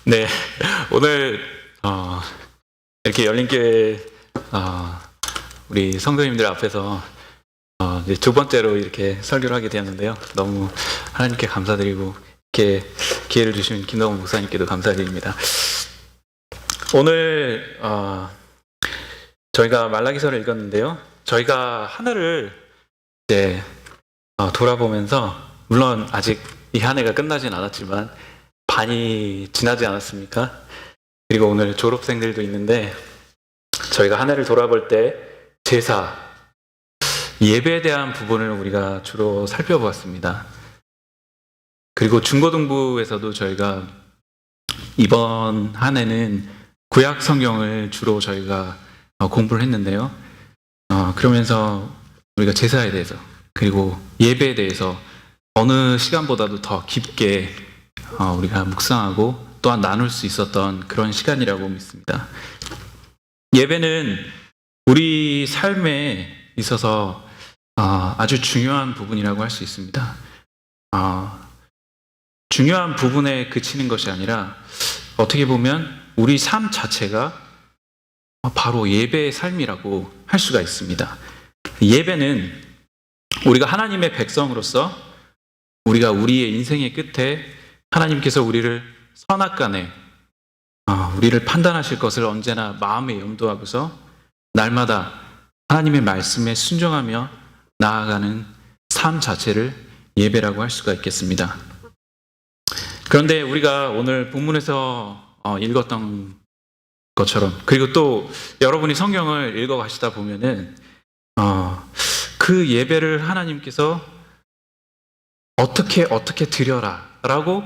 네, 오늘 이렇게 열린교회 우리 성도님들 앞에서 이제 두 번째로 이렇게 설교를 하게 되었는데요. 너무 하나님께 감사드리고 이렇게 기회를 주신 김동훈 목사님께도 감사드립니다. 오늘 저희가 말라기서를 읽었는데요. 저희가 하늘을 이제 돌아보면서 물론 아직 이 한 해가 끝나진 않았지만 반이 지나지 않았습니까? 그리고 오늘 졸업생들도 있는데 저희가 한 해를 돌아볼 때 제사, 예배에 대한 부분을 우리가 주로 살펴보았습니다. 그리고 중고등부에서도 저희가 이번 한 해는 구약 성경을 주로 저희가 공부를 했는데요. 그러면서 우리가 제사에 대해서 그리고 예배에 대해서 어느 시간보다도 더 깊게 우리가 묵상하고 또한 나눌 수 있었던 그런 시간이라고 믿습니다. 예배는 우리 삶에 있어서 아주 중요한 부분이라고 할 수 있습니다. 중요한 부분에 그치는 것이 아니라 어떻게 보면 우리 삶 자체가 바로 예배의 삶이라고 할 수가 있습니다. 예배는 우리가 하나님의 백성으로서 우리가 우리의 인생의 끝에 하나님께서 우리를 선악간에 우리를 판단하실 것을 언제나 마음에 염두하고서 날마다 하나님의 말씀에 순종하며 나아가는 삶 자체를 예배라고 할 수가 있겠습니다. 그런데 우리가 오늘 본문에서 읽었던 것처럼 그리고 또 여러분이 성경을 읽어가시다 보면은 그 예배를 하나님께서 어떻게 드려라 라고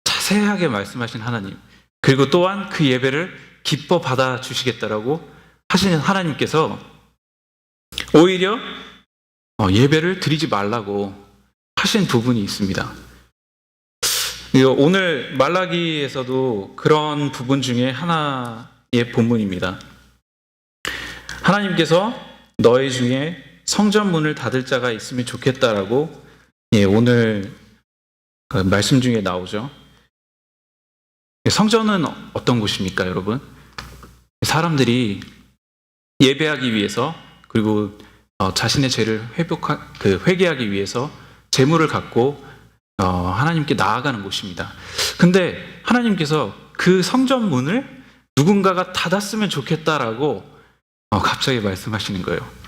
자세하게 말씀하신 하나님, 그리고 또한 그 예배를 기뻐 받아주시겠다라고 하시는 하나님께서 오히려 예배를 드리지 말라고 하신 부분이 있습니다. 오늘 말라기에서도 그런 부분 중에 하나의 본문입니다. 하나님께서 너희 중에 성전문을 닫을 자가 있으면 좋겠다라고 오늘 말씀 중에 나오죠. 성전은 어떤 곳입니까, 여러분? 사람들이 예배하기 위해서 그리고 자신의 죄를 회개하기 위해서 제물을 갖고 하나님께 나아가는 곳입니다. 근데 하나님께서 그 성전문을 누군가가 닫았으면 좋겠다라고 갑자기 말씀하시는 거예요.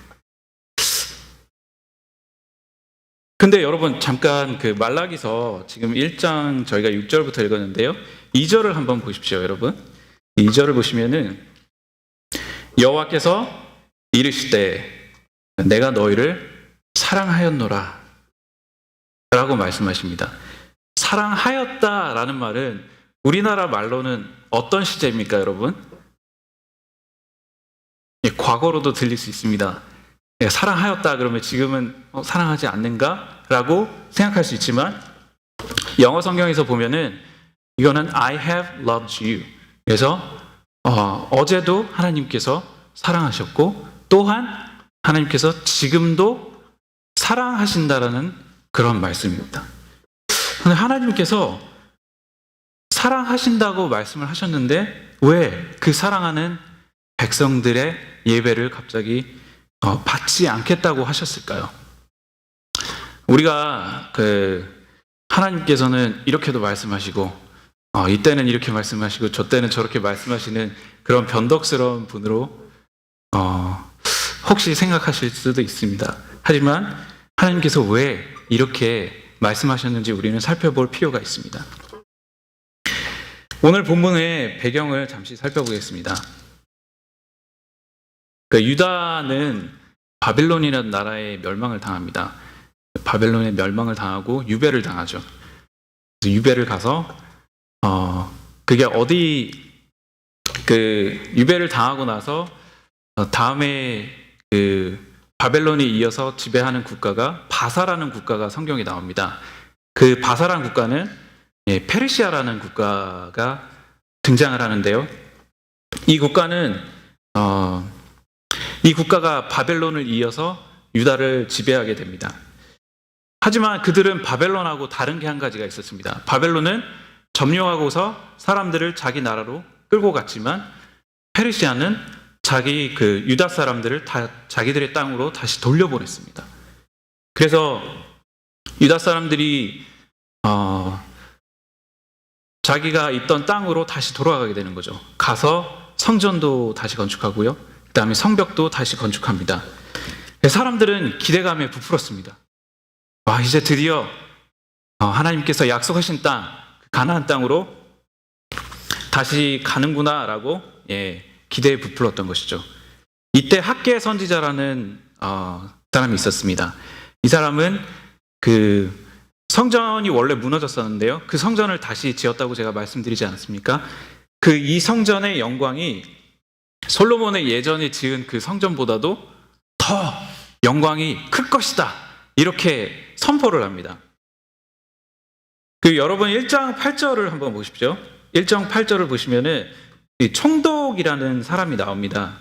근데 여러분 잠깐 그 말라기서 지금 1장 저희가 6절부터 읽었는데요. 2절을 한번 보십시오, 여러분. 2절을 보시면은 여호와께서 이르시되 내가 너희를 사랑하였노라 라고 말씀하십니다. 사랑하였다라는 말은 우리나라 말로는 어떤 시제입니까, 여러분? 과거로도 들릴 수 있습니다. 사랑하였다 그러면 지금은 사랑하지 않는가? 라고 생각할 수 있지만 영어 성경에서 보면은 이거는 I have loved you. 그래서 어제도 하나님께서 사랑하셨고 또한 하나님께서 지금도 사랑하신다라는 그런 말씀입니다. 하나님께서 사랑하신다고 말씀을 하셨는데 왜 그 사랑하는 백성들의 예배를 갑자기 받지 않겠다고 하셨을까요? 우리가 하나님께서는 이렇게도 말씀하시고 이때는 이렇게 말씀하시고 저 때는 저렇게 말씀하시는 그런 변덕스러운 분으로 혹시 생각하실 수도 있습니다. 하지만 하나님께서 왜 이렇게 말씀하셨는지 우리는 살펴볼 필요가 있습니다. 오늘 본문의 배경을 잠시 살펴보겠습니다. 유다는 바벨론이라는 나라의 멸망을 당합니다. 바벨론의 멸망을 당하고 유배를 당하죠. 유배를 가서 그게 어디 유배를 당하고 나서 다음에 바벨론이 이어서 지배하는 국가가 바사라는 국가가 성경에 나옵니다. 그 바사라는 국가는 페르시아라는 국가가 등장을 하는데요. 이 국가가 바벨론을 이어서 유다를 지배하게 됩니다. 하지만 그들은 바벨론하고 다른 게 한 가지가 있었습니다. 바벨론은 점령하고서 사람들을 자기 나라로 끌고 갔지만 페르시아는 자기 그 유다 사람들을 다 자기들의 땅으로 다시 돌려보냈습니다. 그래서 유다 사람들이 자기가 있던 땅으로 다시 돌아가게 되는 거죠. 가서 성전도 다시 건축하고요. 그 다음에 성벽도 다시 건축합니다. 사람들은 기대감에 부풀었습니다. 와, 이제 드디어 하나님께서 약속하신 땅, 가나안 땅으로 다시 가는구나라고 기대에 부풀었던 것이죠. 이때 학개 선지자라는 사람이 있었습니다. 이 사람은 그 성전이 원래 무너졌었는데요. 그 성전을 다시 지었다고 제가 말씀드리지 않았습니까? 그 이 성전의 영광이 솔로몬의 예전에 지은 그 성전보다도 더 영광이 클 것이다. 이렇게 선포를 합니다. 그 여러분 1장 8절을 한번 보십시오. 1장 8절을 보시면은 총독이라는 사람이 나옵니다.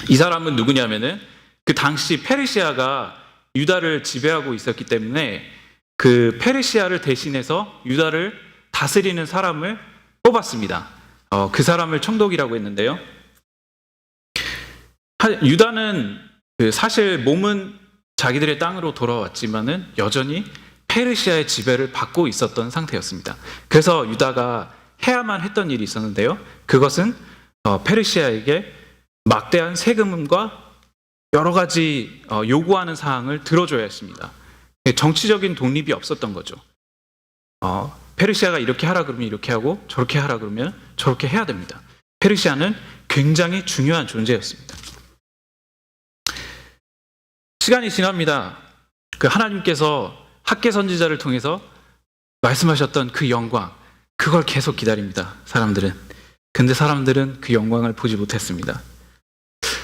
이 사람은 누구냐면은 그 당시 페르시아가 유다를 지배하고 있었기 때문에 그 페르시아를 대신해서 유다를 다스리는 사람을 뽑았습니다. 그 사람을 총독이라고 했는데요. 유다는 사실 몸은 자기들의 땅으로 돌아왔지만은 여전히 페르시아의 지배를 받고 있었던 상태였습니다. 그래서 유다가 해야만 했던 일이 있었는데요. 그것은 페르시아에게 막대한 세금과 여러 가지 요구하는 사항을 들어줘야 했습니다. 정치적인 독립이 없었던 거죠. 페르시아가 이렇게 하라 그러면 이렇게 하고 저렇게 하라 그러면 저렇게 해야 됩니다. 페르시아는 굉장히 중요한 존재였습니다. 시간이 지납니다. 그 하나님께서 학개 선지자를 통해서 말씀하셨던 그 영광, 그걸 계속 기다립니다. 사람들은. 근데 사람들은 그 영광을 보지 못했습니다.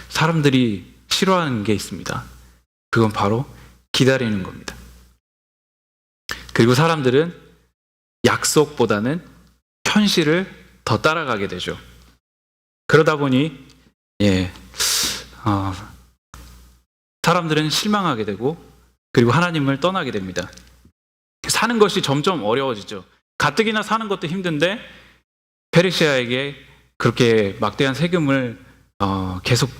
사람들이 싫어하는 게 있습니다. 그건 바로 기다리는 겁니다. 그리고 사람들은 약속보다는 현실을 더 따라가게 되죠. 그러다 보니 사람들은 실망하게 되고 그리고 하나님을 떠나게 됩니다. 사는 것이 점점 어려워지죠. 가뜩이나 사는 것도 힘든데 페르시아에게 그렇게 막대한 세금을 계속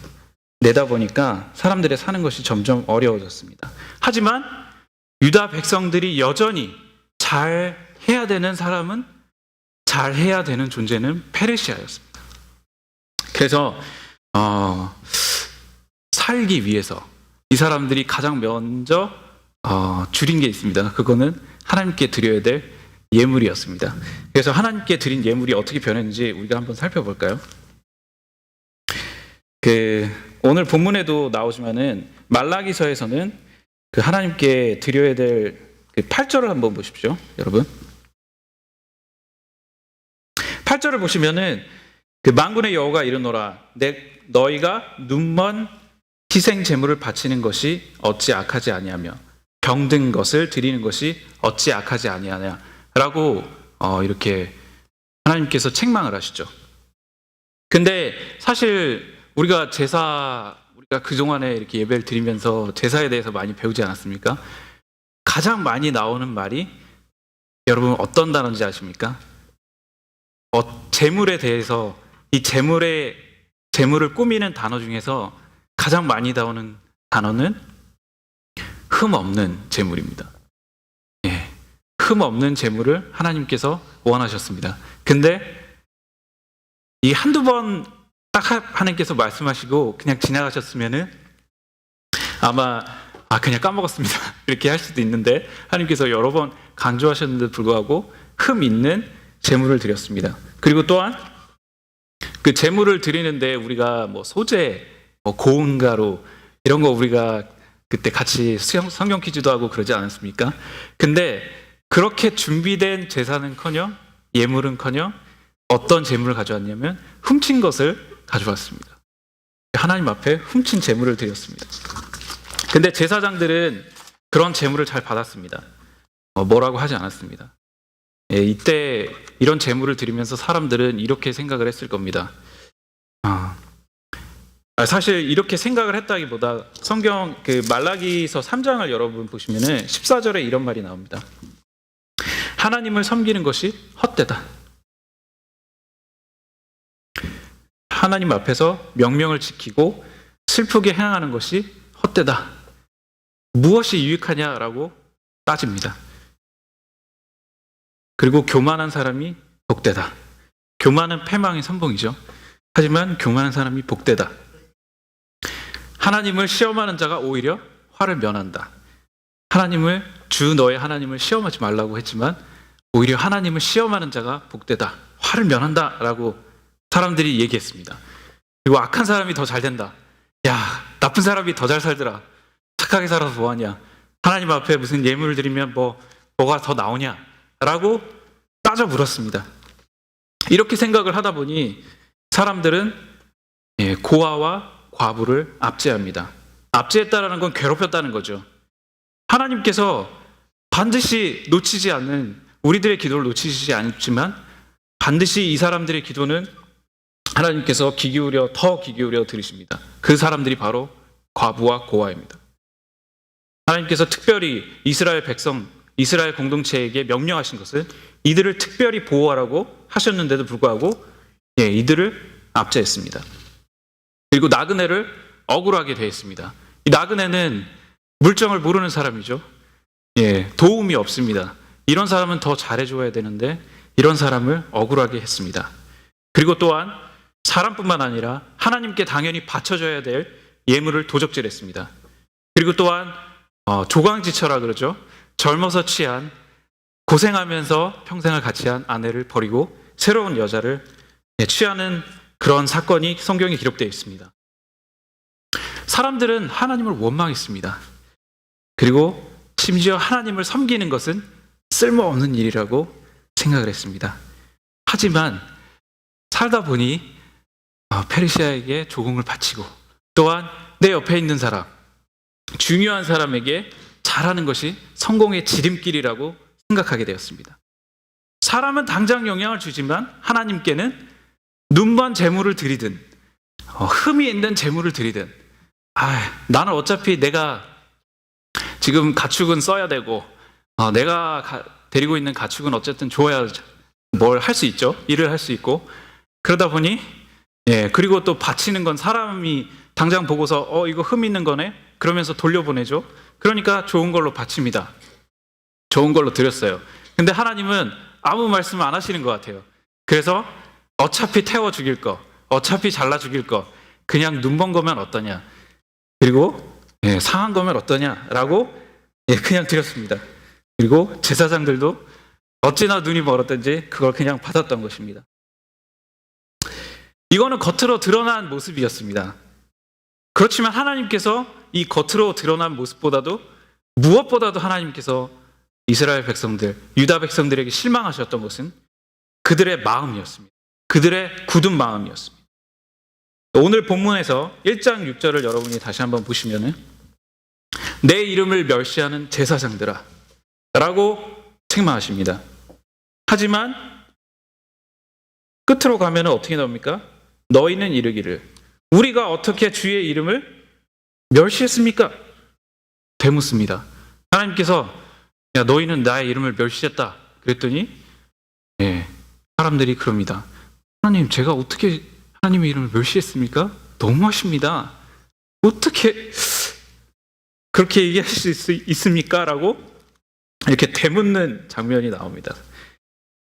내다 보니까 사람들의 사는 것이 점점 어려워졌습니다. 하지만 유다 백성들이 여전히 잘 해야 되는 사람은 잘 해야 되는 존재는 페르시아였습니다. 그래서 살기 위해서 이 사람들이 가장 먼저 줄인 게 있습니다. 그거는 하나님께 드려야 될 예물이었습니다. 그래서 하나님께 드린 예물이 어떻게 변했는지 우리가 한번 살펴볼까요? 오늘 본문에도 나오지만은 말라기서에서는 그 하나님께 드려야 될 그 8절을 한번 보십시오, 여러분. 8절을 보시면은 그 만군의 여호와가 이르노라 너희가 눈먼 희생 제물을 바치는 것이 어찌 악하지 아니하며 병든 것을 드리는 것이 어찌 악하지 아니하냐라고 이렇게 하나님께서 책망을 하시죠. 근데 사실 우리가 그동안에 이렇게 예배를 드리면서 제사에 대해서 많이 배우지 않았습니까? 가장 많이 나오는 말이 여러분 어떤 단어인지 아십니까? 재물에 대해서 이 재물을 꾸미는 단어 중에서 가장 많이 나오는 단어는 흠 없는 재물입니다. 흠 없는 재물을 하나님께서 원하셨습니다. 근데 이 한두 번 딱 하나님께서 말씀하시고 그냥 지나가셨으면은 아마 그냥 까먹었습니다. 이렇게 할 수도 있는데 하나님께서 여러 번 강조하셨는데도 불구하고 흠 있는 재물을 드렸습니다. 그리고 또한 그 재물을 드리는데 우리가 뭐 소재, 고운 가루 이런 거 우리가 그때 같이 성경 퀴즈도 하고 그러지 않았습니까? 근데 그렇게 준비된 제사는커녕 예물은커녕 어떤 재물을 가져왔냐면 훔친 것을 가져왔습니다. 하나님 앞에 훔친 재물을 드렸습니다. 근데 제사장들은 그런 재물을 잘 받았습니다. 뭐라고 하지 않았습니다. 이때 이런 재물을 드리면서 사람들은 이렇게 생각을 했을 겁니다. 사실 이렇게 생각을 했다기보다 성경 그 말라기서 3장을 여러분 보시면은 14절에 이런 말이 나옵니다. 하나님을 섬기는 것이 헛되다. 하나님 앞에서 명령을 지키고 슬프게 행하는 것이 헛되다. 무엇이 유익하냐라고 따집니다. 그리고 교만한 사람이 복되다. 교만은 패망의 선봉이죠. 하지만 교만한 사람이 복되다. 하나님을 시험하는 자가 오히려 화를 면한다. 하나님을 주 너의 하나님을 시험하지 말라고 했지만 오히려 하나님을 시험하는 자가 복되다. 화를 면한다라고 사람들이 얘기했습니다. 그리고 악한 사람이 더 잘 된다. 야, 나쁜 사람이 더 잘 살더라. 착하게 살아서 뭐하냐. 하나님 앞에 무슨 예물을 드리면 뭐가 더 나오냐 라고 따져 물었습니다. 이렇게 생각을 하다 보니 사람들은 고아와 과부를 압제합니다. 압제했다라는 건 괴롭혔다는 거죠. 하나님께서 반드시 놓치지 않는, 우리들의 기도를 놓치지 않지만 반드시 이 사람들의 기도는 하나님께서 더 귀 기울여 들으십니다. 그 사람들이 바로 과부와 고아입니다. 하나님께서 특별히 이스라엘 백성, 이스라엘 공동체에게 명령하신 것은 이들을 특별히 보호하라고 하셨는데도 불구하고 이들을 압제했습니다. 그리고 나그네를 억울하게 대했습니다. 이 나그네는 물정을 모르는 사람이죠. 도움이 없습니다. 이런 사람은 더 잘해줘야 되는데 이런 사람을 억울하게 했습니다. 그리고 또한 사람뿐만 아니라 하나님께 당연히 바쳐줘야 될 예물을 도적질했습니다. 그리고 또한 조광지처라 그러죠. 젊어서 취한, 고생하면서 평생을 같이 한 아내를 버리고 새로운 여자를 취하는 그런 사건이 성경에 기록되어 있습니다. 사람들은 하나님을 원망했습니다. 그리고 심지어 하나님을 섬기는 것은 쓸모없는 일이라고 생각을 했습니다. 하지만 살다 보니 페르시아에게 조공을 바치고 또한 내 옆에 있는 사람, 중요한 사람에게 잘하는 것이 성공의 지름길이라고 생각하게 되었습니다. 사람은 당장 영향을 주지만 하나님께는 눈먼 재물을 드리든 흠이 있는 재물을 드리든 나는 어차피 내가 지금 가축은 써야 되고 내가 데리고 있는 가축은 어쨌든 줘야 뭘 할 수 있죠. 일을 할 수 있고 그러다 보니 그리고 또 바치는 건 사람이 당장 보고서 이거 흠 있는 거네 그러면서 돌려보내죠. 그러니까 좋은 걸로 바칩니다. 좋은 걸로 드렸어요. 근데 하나님은 아무 말씀 안 하시는 것 같아요. 그래서 어차피 태워 죽일 거, 어차피 잘라 죽일 거 그냥 눈먼 거면 어떠냐, 그리고 상한 거면 어떠냐라고 그냥 드렸습니다. 그리고 제사장들도 어찌나 눈이 멀었던지 그걸 그냥 받았던 것입니다. 이거는 겉으로 드러난 모습이었습니다. 그렇지만 하나님께서 이 겉으로 드러난 모습보다도 무엇보다도 하나님께서 이스라엘 백성들, 유다 백성들에게 실망하셨던 것은 그들의 마음이었습니다. 그들의 굳은 마음이었습니다. 오늘 본문에서 1장 6절을 여러분이 다시 한번 보시면은 내 이름을 멸시하는 제사장들아 라고 책망하십니다. 하지만 끝으로 가면 어떻게 나옵니까? 너희는 이르기를 우리가 어떻게 주의 이름을 멸시했습니까? 되묻습니다. 하나님께서 야 너희는 나의 이름을 멸시했다 그랬더니 사람들이 그럽니다. 하나님 제가 어떻게 하나님의 이름을 멸시했습니까? 너무하십니다. 어떻게 그렇게 얘기하실 수 있습니까? 라고 이렇게 되묻는 장면이 나옵니다.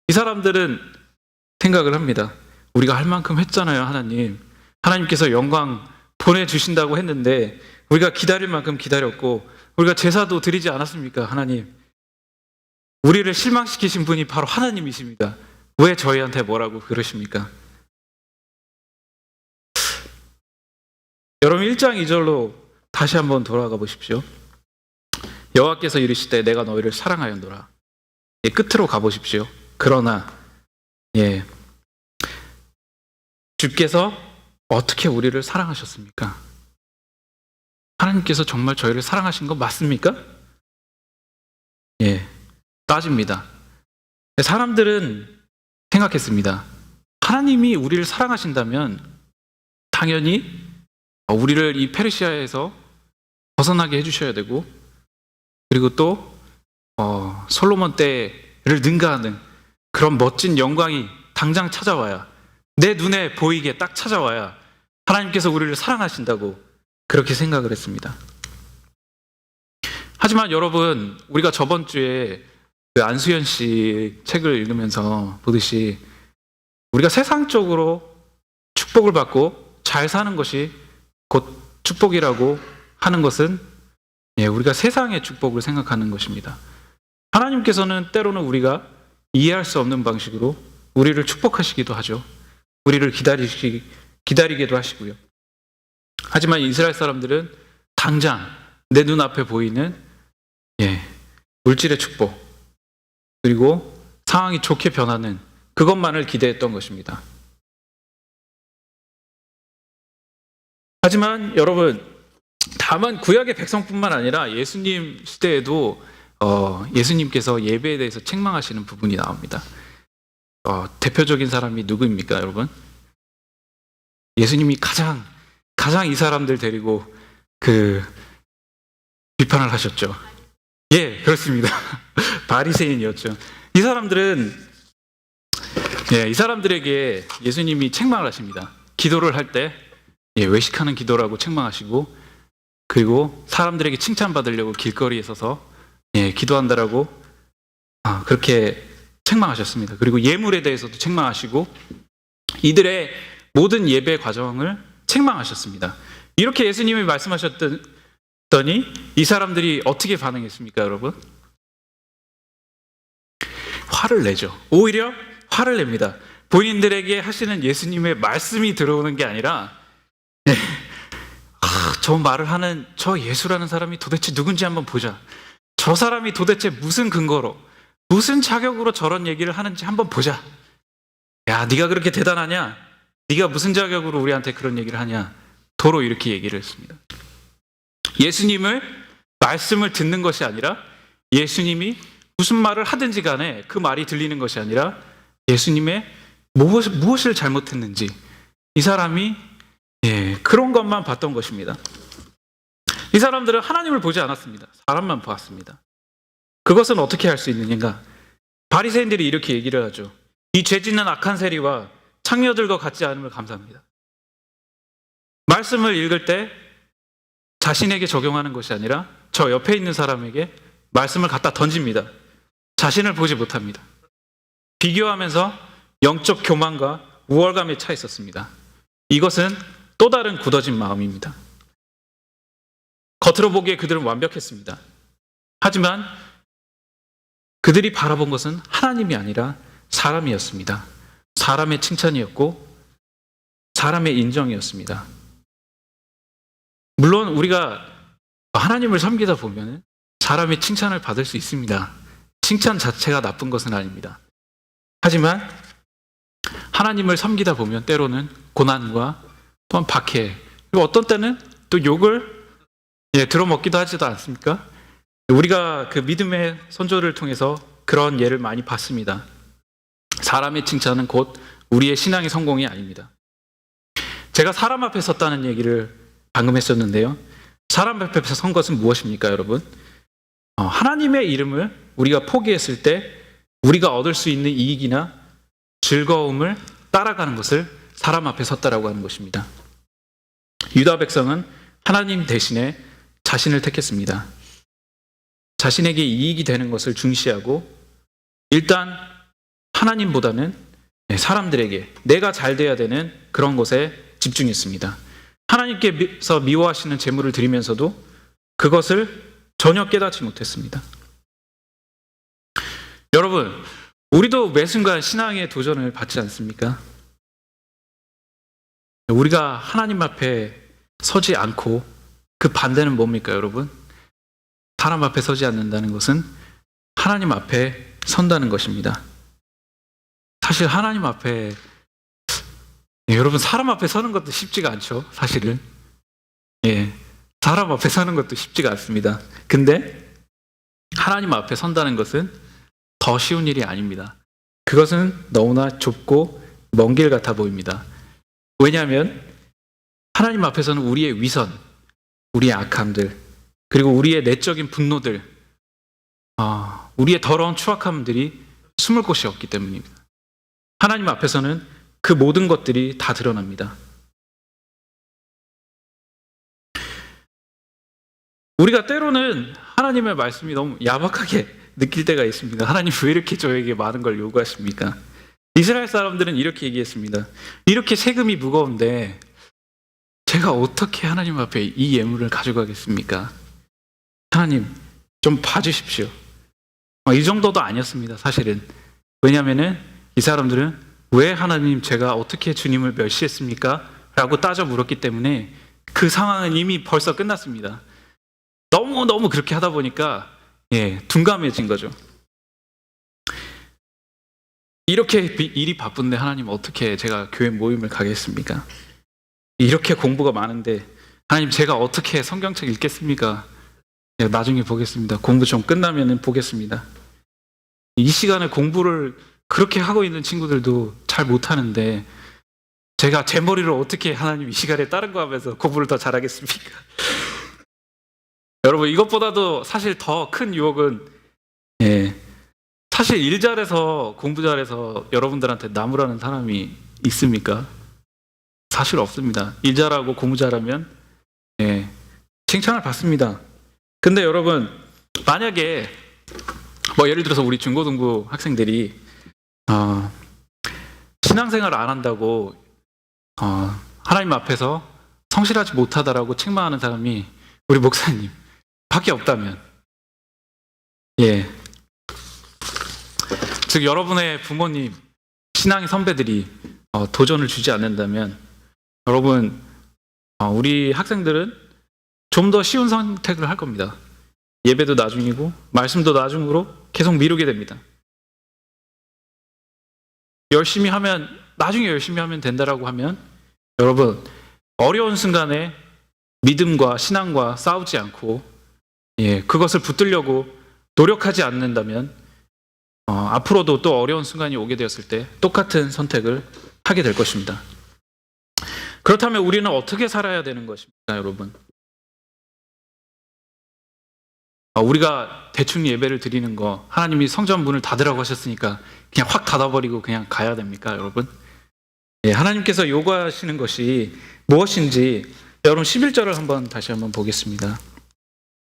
이 사람들은 생각을 합니다. 우리가 할 만큼 했잖아요. 하나님께서 영광 보내주신다고 했는데 우리가 기다릴 만큼 기다렸고 우리가 제사도 드리지 않았습니까? 하나님, 우리를 실망시키신 분이 바로 하나님이십니다. 왜 저희한테 뭐라고 그러십니까? 여러분 1장 2절로 다시 한번 돌아가 보십시오. 여호와께서 이르시되 내가 너희를 사랑하였노라. 끝으로 가보십시오. 그러나 주께서 어떻게 우리를 사랑하셨습니까? 하나님께서 정말 저희를 사랑하신 거 맞습니까? 따집니다. 사람들은 생각했습니다. 하나님이 우리를 사랑하신다면 당연히 우리를 이 페르시아에서 벗어나게 해주셔야 되고 그리고 또 솔로몬 때 능가하는 그런 멋진 영광이 당장 찾아와야, 내 눈에 보이게 딱 찾아와야 하나님께서 우리를 사랑하신다고 그렇게 생각을 했습니다. 하지만 여러분, 우리가 저번 주에 그 안수현 씨 책을 읽으면서 보듯이 우리가 세상적으로 축복을 받고 잘 사는 것이 곧 축복이라고 하는 것은 우리가 세상의 축복을 생각하는 것입니다. 하나님께서는 때로는 우리가 이해할 수 없는 방식으로 우리를 축복하시기도 하죠. 우리를 기다리기도 하시고요. 하지만 이스라엘 사람들은 당장 내 눈앞에 보이는 물질의 축복, 그리고 상황이 좋게 변하는 그것만을 기대했던 것입니다. 하지만 여러분, 다만 구약의 백성뿐만 아니라 예수님 시대에도 예수님께서 예배에 대해서 책망하시는 부분이 나옵니다. 대표적인 사람이 누구입니까, 여러분? 예수님이 가장 이 사람들 데리고 비판을 하셨죠. 예, 그렇습니다. 바리새인이었죠. 이 사람들에게 예수님이 책망을 하십니다. 기도를 할 때 외식하는 기도라고 책망하시고, 그리고 사람들에게 칭찬받으려고 길거리에 서서 기도한다라고 그렇게 책망하셨습니다. 그리고 예물에 대해서도 책망하시고 이들의 모든 예배 과정을 책망하셨습니다. 이렇게 예수님이 말씀하셨더니 이 사람들이 어떻게 반응했습니까, 여러분? 화를 내죠. 오히려 화를 냅니다. 본인들에게 하시는 예수님의 말씀이 들어오는 게 아니라 저 말을 하는 저 예수라는 사람이 도대체 누군지 한번 보자. 저 사람이 도대체 무슨 근거로, 무슨 자격으로 저런 얘기를 하는지 한번 보자. 야, 네가 그렇게 대단하냐? 네가 무슨 자격으로 우리한테 그런 얘기를 하냐? 도로 이렇게 얘기를 했습니다. 예수님을 말씀을 듣는 것이 아니라, 예수님이 무슨 말을 하든지 간에 그 말이 들리는 것이 아니라 예수님의 무엇을 잘못했는지 이 사람이 그런 것만 봤던 것입니다. 이 사람들은 하나님을 보지 않았습니다. 사람만 보았습니다. 그것은 어떻게 할 수 있느냐? 바리새인들이 이렇게 얘기를 하죠. 이 죄짓는 악한 세리와 창녀들과 같지 않음을 감사합니다. 말씀을 읽을 때 자신에게 적용하는 것이 아니라 저 옆에 있는 사람에게 말씀을 갖다 던집니다. 자신을 보지 못합니다. 비교하면서 영적 교만과 우월감에 차 있었습니다. 이것은 또 다른 굳어진 마음입니다. 겉으로 보기에 그들은 완벽했습니다. 하지만 그들이 바라본 것은 하나님이 아니라 사람이었습니다. 사람의 칭찬이었고 사람의 인정이었습니다. 물론 우리가 하나님을 섬기다 보면 사람의 칭찬을 받을 수 있습니다. 칭찬 자체가 나쁜 것은 아닙니다. 하지만 하나님을 섬기다 보면 때로는 고난과 또한 박해, 그리고 어떤 때는 또 욕을 들어먹기도 하지도 않습니까? 우리가 그 믿음의 선조를 통해서 그런 예를 많이 봤습니다. 사람의 칭찬은 곧 우리의 신앙의 성공이 아닙니다. 제가 사람 앞에 섰다는 얘기를 방금 했었는데요. 사람 앞에 선 것은 무엇입니까, 여러분? 하나님의 이름을 우리가 포기했을 때 우리가 얻을 수 있는 이익이나 즐거움을 따라가는 것을 사람 앞에 섰다라고 하는 것입니다. 유다 백성은 하나님 대신에 자신을 택했습니다. 자신에게 이익이 되는 것을 중시하고 일단 하나님보다는 사람들에게 내가 잘 돼야 되는 그런 것에 집중했습니다. 하나님께서 미워하시는 제물을 드리면서도 그것을 전혀 깨닫지 못했습니다. 여러분, 우리도 매 순간 신앙의 도전을 받지 않습니까? 우리가 하나님 앞에 서지 않고 그 반대는 뭡니까, 여러분? 사람 앞에 서지 않는다는 것은 하나님 앞에 선다는 것입니다. 사실 하나님 앞에 여러분, 사람 앞에 서는 것도 쉽지가 않죠, 사실은. 사람 앞에 서는 것도 쉽지가 않습니다. 근데 하나님 앞에 선다는 것은 더 쉬운 일이 아닙니다. 그것은 너무나 좁고 먼 길 같아 보입니다. 왜냐하면 하나님 앞에서는 우리의 위선, 우리의 악함들, 그리고 우리의 내적인 분노들, 우리의 더러운 추악함들이 숨을 곳이 없기 때문입니다. 하나님 앞에서는 그 모든 것들이 다 드러납니다. 우리가 때로는 하나님의 말씀이 너무 야박하게 느낄 때가 있습니다. 하나님 왜 이렇게 저에게 많은 걸 요구하십니까? 이스라엘 사람들은 이렇게 얘기했습니다. 이렇게 세금이 무거운데 제가 어떻게 하나님 앞에 이 예물을 가져가겠습니까? 하나님 좀 봐주십시오. 이 정도도 아니었습니다. 사실은. 왜냐하면 이 사람들은 왜 하나님 제가 어떻게 주님을 멸시했습니까? 라고 따져 물었기 때문에 그 상황은 이미 벌써 끝났습니다. 너무 그렇게 하다 보니까 둔감해진 거죠. 이렇게 일이 바쁜데 하나님 어떻게 제가 교회 모임을 가겠습니까? 이렇게 공부가 많은데 하나님 제가 어떻게 성경책 읽겠습니까? 나중에 보겠습니다. 공부 좀 끝나면 보겠습니다. 이 시간에 공부를 그렇게 하고 있는 친구들도 잘 못하는데 제가 제 머리로 어떻게 하나님 이 시간에 다른 거 하면서 공부를 더 잘하겠습니까? 여러분 이것보다도 사실 더 큰 유혹은 사실 일 잘해서 공부 잘해서 여러분들한테 나무라는 사람이 있습니까? 사실 없습니다. 일 잘하고 공부 잘하면 칭찬을 받습니다. 근데 여러분 만약에 예를 들어서 우리 중고등부 학생들이 신앙생활을 안 한다고 하나님 앞에서 성실하지 못하다라고 책망하는 사람이 우리 목사님 밖에 없다면 즉 여러분의 부모님, 신앙의 선배들이 도전을 주지 않는다면 여러분 우리 학생들은 좀 더 쉬운 선택을 할 겁니다. 예배도 나중이고 말씀도 나중으로 계속 미루게 됩니다. 나중에 열심히 하면 된다라고 하면 여러분 어려운 순간에 믿음과 신앙과 싸우지 않고 그것을 붙들려고 노력하지 않는다면 앞으로도 또 어려운 순간이 오게 되었을 때 똑같은 선택을 하게 될 것입니다. 그렇다면 우리는 어떻게 살아야 되는 것입니까, 여러분? 우리가 대충 예배를 드리는 거 하나님이 성전 문을 닫으라고 하셨으니까 그냥 확 닫아버리고 그냥 가야 됩니까, 여러분? 하나님께서 요구하시는 것이 무엇인지 여러분 11절을 다시 한번 보겠습니다.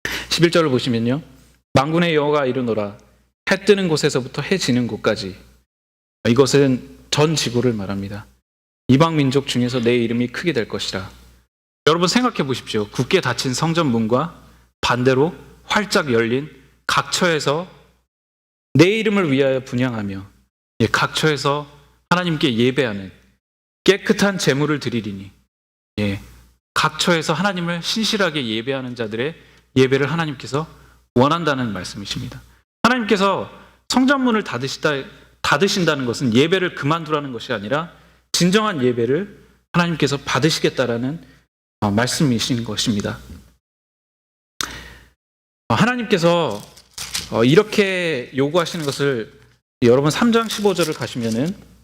11절을 보시면요. 만군의 여호와가 이르노라 해 뜨는 곳에서부터 해 지는 곳까지. 이것은 전 지구를 말합니다. 이방 민족 중에서 내 이름이 크게 될 것이라. 여러분 생각해 보십시오. 굳게 닫힌 성전 문과 반대로 활짝 열린 각처에서 내 이름을 위하여 분향하며 각처에서 하나님께 예배하는 깨끗한 제물을 드리리니 각처에서 하나님을 신실하게 예배하는 자들의 예배를 하나님께서 원한다는 말씀이십니다. 하나님께서 성전문을 닫으신다는 것은 예배를 그만두라는 것이 아니라 진정한 예배를 하나님께서 받으시겠다라는 말씀이신 것입니다. 하나님께서 이렇게 요구하시는 것을 여러분 3장 15절을 가시면은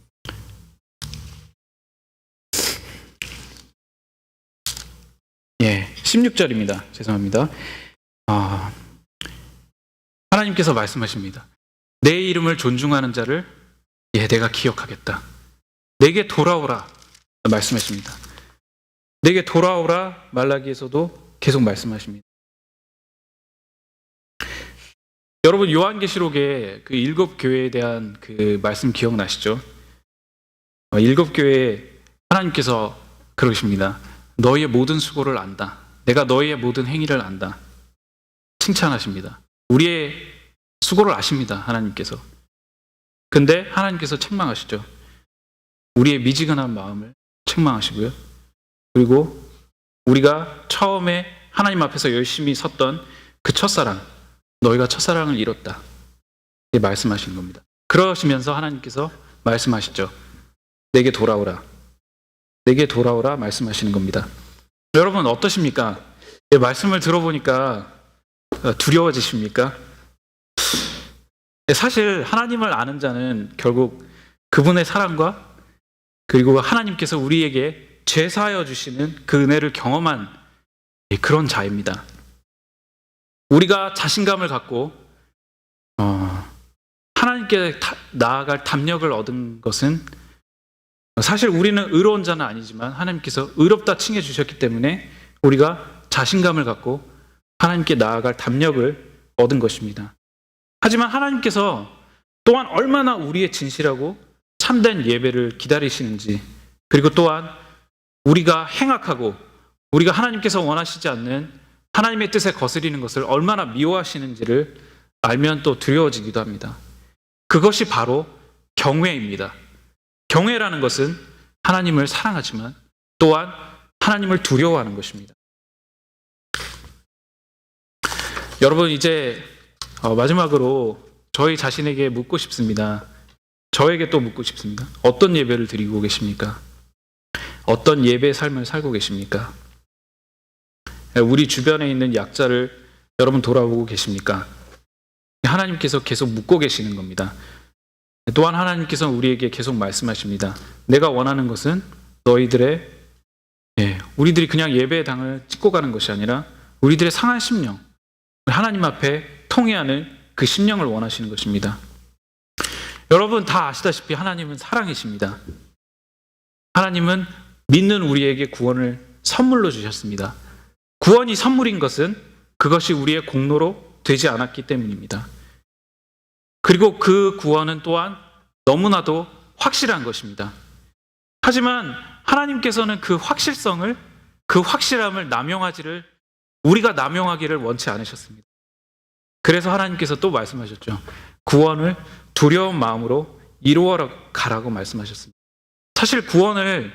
16절입니다. 죄송합니다. 하나님께서 말씀하십니다. 내 이름을 존중하는 자를 내가 기억하겠다. 내게 돌아오라 말씀하십니다. 내게 돌아오라 말라기에서도 계속 말씀하십니다. 여러분 요한계시록의 그 7교회에 대한 그 말씀 기억나시죠? 7교회에 하나님께서 그러십니다. 너희의 모든 수고를 안다. 내가 너희의 모든 행위를 안다. 칭찬하십니다. 우리의 수고를 아십니다. 하나님께서. 근데 하나님께서 책망하시죠. 우리의 미지근한 마음을 책망하시고요. 그리고 우리가 처음에 하나님 앞에서 열심히 섰던 그 첫사랑, 너희가 첫사랑을 잃었다. 이렇게 말씀하시는 겁니다. 그러시면서 하나님께서 말씀하시죠. 내게 돌아오라. 내게 돌아오라 말씀하시는 겁니다. 여러분 어떠십니까? 말씀을 들어보니까 두려워지십니까? 사실 하나님을 아는 자는 결국 그분의 사랑과 그리고 하나님께서 우리에게 죄 사하여 주시는 그 은혜를 경험한 그런 자입니다. 우리가 자신감을 갖고 하나님께 나아갈 담력을 얻은 것은 사실 우리는 의로운 자는 아니지만 하나님께서 의롭다 칭해 주셨기 때문에 우리가 자신감을 갖고 하나님께 나아갈 담력을 얻은 것입니다. 하지만 하나님께서 또한 얼마나 우리의 진실하고 참된 예배를 기다리시는지, 그리고 또한 우리가 행악하고 우리가 하나님께서 원하시지 않는 하나님의 뜻에 거스리는 것을 얼마나 미워하시는지를 알면 또 두려워지기도 합니다. 그것이 바로 경외입니다. 경외라는 것은 하나님을 사랑하지만 또한 하나님을 두려워하는 것입니다. 여러분, 이제 마지막으로 저희 자신에게 묻고 싶습니다. 저에게 또 묻고 싶습니다. 어떤 예배를 드리고 계십니까? 어떤 예배의 삶을 살고 계십니까? 우리 주변에 있는 약자를 여러분 돌아보고 계십니까? 하나님께서 계속 묻고 계시는 겁니다. 또한 하나님께서는 우리에게 계속 말씀하십니다. 내가 원하는 것은 너희들의 우리들이 그냥 예배의 당을 찍고 가는 것이 아니라 우리들의 상한 심령, 하나님 앞에 통회하는 그 심령을 원하시는 것입니다. 여러분 다 아시다시피 하나님은 사랑이십니다. 하나님은 믿는 우리에게 구원을 선물로 주셨습니다. 구원이 선물인 것은 그것이 우리의 공로로 되지 않았기 때문입니다. 그리고 그 구원은 또한 너무나도 확실한 것입니다. 하지만 하나님께서는 그 확실성을, 그 확실함을 우리가 남용하기를 원치 않으셨습니다. 그래서 하나님께서 또 말씀하셨죠. 구원을 두려운 마음으로 이루어 가라고 말씀하셨습니다. 사실 구원을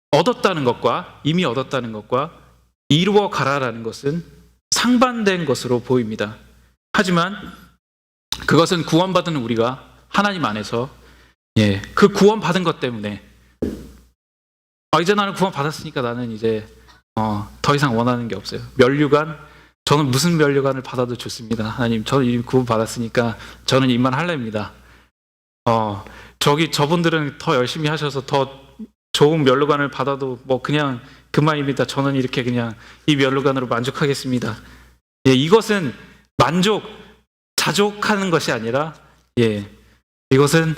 얻었다는 것과 이미 얻었다는 것과 이루어 가라라는 것은 상반된 것으로 보입니다. 하지만 그것은 구원받은 우리가 하나님 안에서 그 구원받은 것 때문에 이제 나는 구원받았으니까 나는 이제 더 이상 원하는 게 없어요. 면류관, 저는 무슨 면류관을 받아도 좋습니다. 하나님, 저는 이미 구원받았으니까 저는 이만 할래입니다. 저분들은 더 열심히 하셔서 더 좋은 면류관을 받아도 뭐 그냥 그만입니다. 저는 이렇게 그냥 이 면류관으로 만족하겠습니다. 이것은 자족하는 것이 아니라 이것은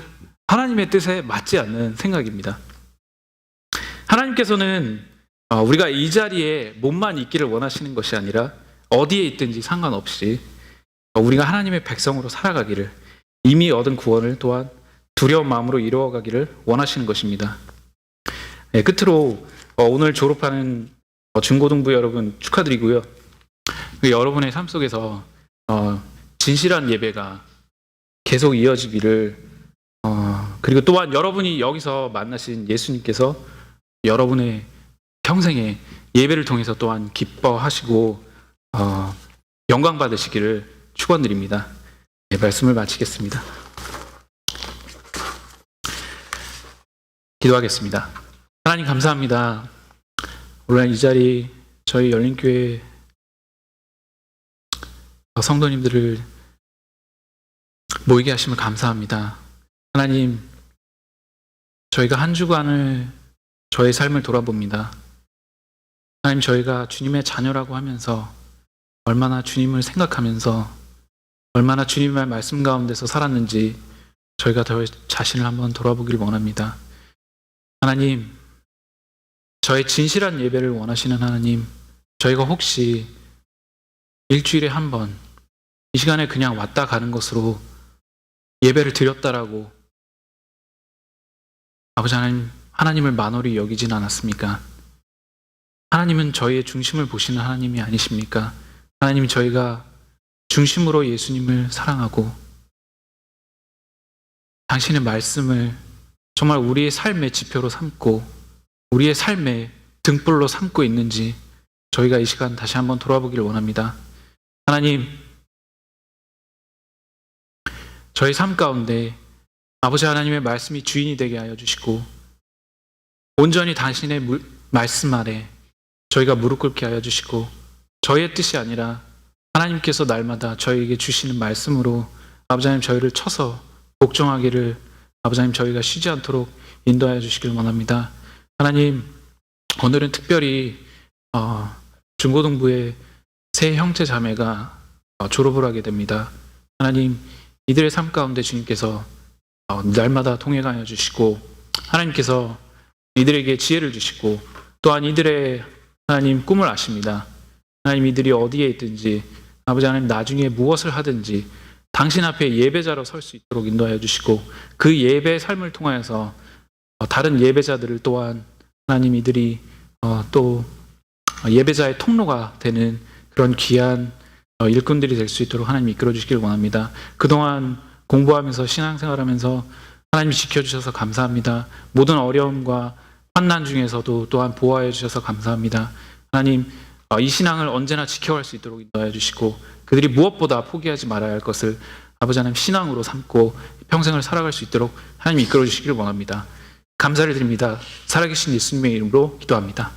하나님의 뜻에 맞지 않는 생각입니다. 하나님께서는 우리가 이 자리에 몸만 있기를 원하시는 것이 아니라 어디에 있든지 상관없이 우리가 하나님의 백성으로 살아가기를, 이미 얻은 구원을 또한 두려운 마음으로 이루어가기를 원하시는 것입니다. 끝으로 오늘 졸업하는 중고등부 여러분 축하드리고요. 여러분의 삶 속에서 진실한 예배가 계속 이어지기를, 그리고 또한 여러분이 여기서 만나신 예수님께서 여러분의 평생에 예배를 통해서 또한 기뻐하시고 영광 받으시기를 축원드립니다. 말씀을 마치겠습니다. 기도하겠습니다. 하나님 감사합니다. 오늘 이 자리 저희 열린교회 성도님들을 모이게 하심을 감사합니다. 하나님, 저희가 한 주간을 저의 삶을 돌아봅니다. 하나님, 저희가 주님의 자녀라고 하면서 얼마나 주님을 생각하면서 얼마나 주님의 말씀 가운데서 살았는지 저희가 저희 자신을 한번 돌아보기를 원합니다. 하나님, 저의 진실한 예배를 원하시는 하나님, 저희가 혹시 일주일에 한 번 이 시간에 그냥 왔다 가는 것으로 예배를 드렸다라고 아버지 하나님, 하나님을 만홀히 여기진 않았습니까? 하나님은 저희의 중심을 보시는 하나님이 아니십니까? 하나님이 저희가 중심으로 예수님을 사랑하고 당신의 말씀을 정말 우리의 삶의 지표로 삼고 우리의 삶의 등불로 삼고 있는지 저희가 이 시간 다시 한번 돌아보기를 원합니다. 하나님, 저희 삶 가운데 아버지 하나님의 말씀이 주인이 되게 하여 주시고 온전히 당신의 말씀 아래 저희가 무릎 꿇게 하여 주시고 저희의 뜻이 아니라 하나님께서 날마다 저희에게 주시는 말씀으로 아버지 하나님 저희를 쳐서 복종하기를 아버지 하나님 저희가 쉬지 않도록 인도하여 주시길 원합니다. 하나님, 오늘은 특별히 중고등부의 세 형제 자매가 졸업을 하게 됩니다. 하나님, 이들의 삶 가운데 주님께서 날마다 통행하여 주시고 하나님께서 이들에게 지혜를 주시고 또한 이들의 하나님 꿈을 아십니다. 하나님 이들이 어디에 있든지 아버지 하나님 나중에 무엇을 하든지 당신 앞에 예배자로 설 수 있도록 인도하여 주시고 그 예배 삶을 통하여서 다른 예배자들을 또한 하나님 이들이 또 예배자의 통로가 되는 그런 귀한 일꾼들이 될 수 있도록 하나님 이끌어 주시길 원합니다. 그동안 공부하면서 신앙생활하면서 하나님 지켜주셔서 감사합니다. 모든 어려움과 환난 중에서도 또한 보호하여 주셔서 감사합니다. 하나님 이 신앙을 언제나 지켜갈 수 있도록 인도하여 주시고 그들이 무엇보다 포기하지 말아야 할 것을 아버지 하나님 신앙으로 삼고 평생을 살아갈 수 있도록 하나님 이끌어 주시기를 원합니다. 감사를 드립니다. 살아계신 예수님의 이름으로 기도합니다.